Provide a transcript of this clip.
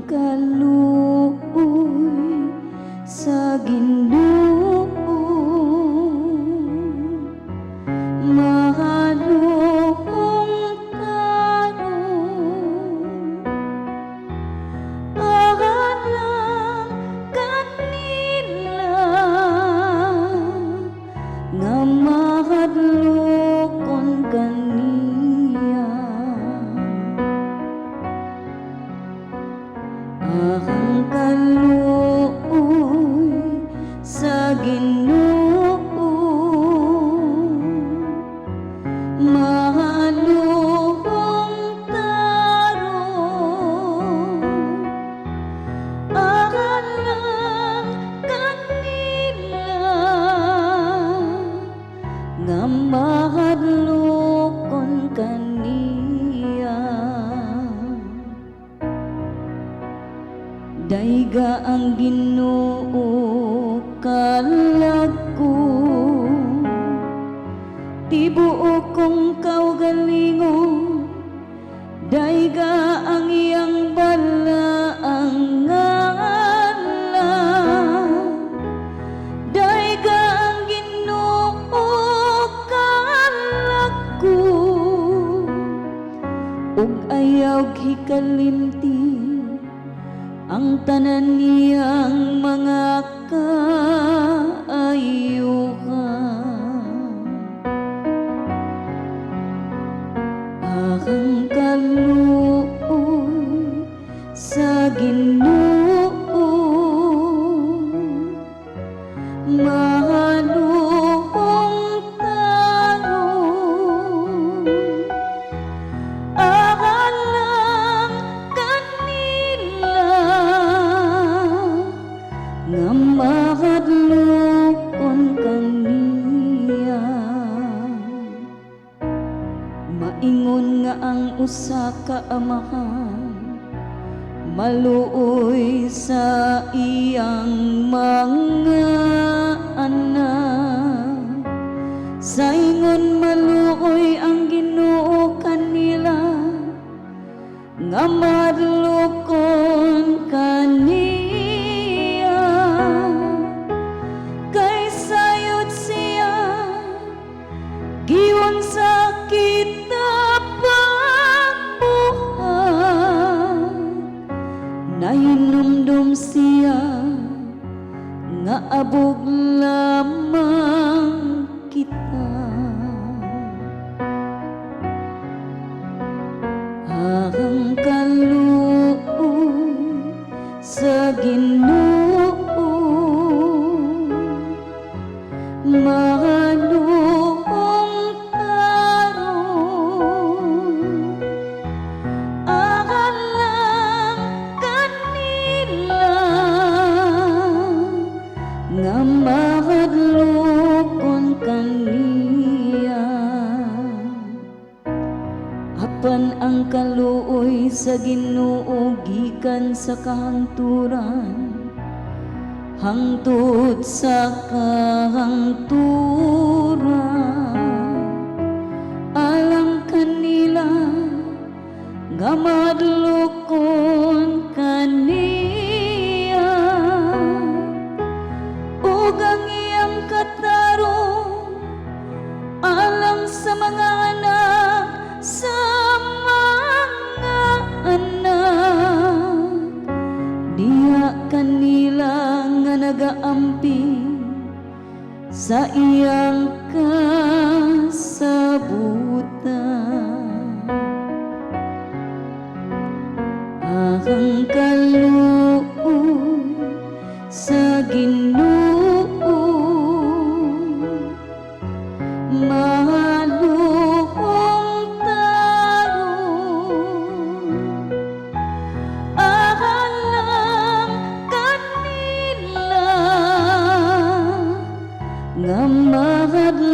kaluoy sa Ginoo, mahalong tarong ahalang kanila nga mahadlokon kaniya. Ahang kaluoy sa Ginoo, mahalong tarong ahalang kanila nga mahadlokon kaniya. Dayga ang Ginoo kalagko, tibuok kong kaugalingon. Dayga ang iyang balaang ngalan, dayga ang Ginoo kalagko, ug ayaw hikalimti ang tanan niyang mga kaayuhan. Ahang kaluoy sa Ginoo, mahalong tarong ahalang kanila nga mahadlokon kaniya. Maingon nga ang usa ka amahan maluoy sa iyang mga anak, sa ingon maluoy ang Ginoo kanila nga madlokon kaniya. Kay sayod siya giyon sa kita pagbuhat, nahinumdum siya nga abog lamang kita. Ahang kaluoy sa Ginoo, mahalong tarong ahalang kanila nga mahadlokon kaniya. Apan ang kaluoy sa Ginoo gikan sa kahangturan hangtod sa kahangturan, alang kanila nga madlokon kaniya. Ug ang iyang katarong alang sa mga anak, sa mga anak, diya kanila nga nagaampi sa iyang kasabutan. Ahang kaluoy sa Ginoo, mahalong tarong ahalang kanila nga mahadlokon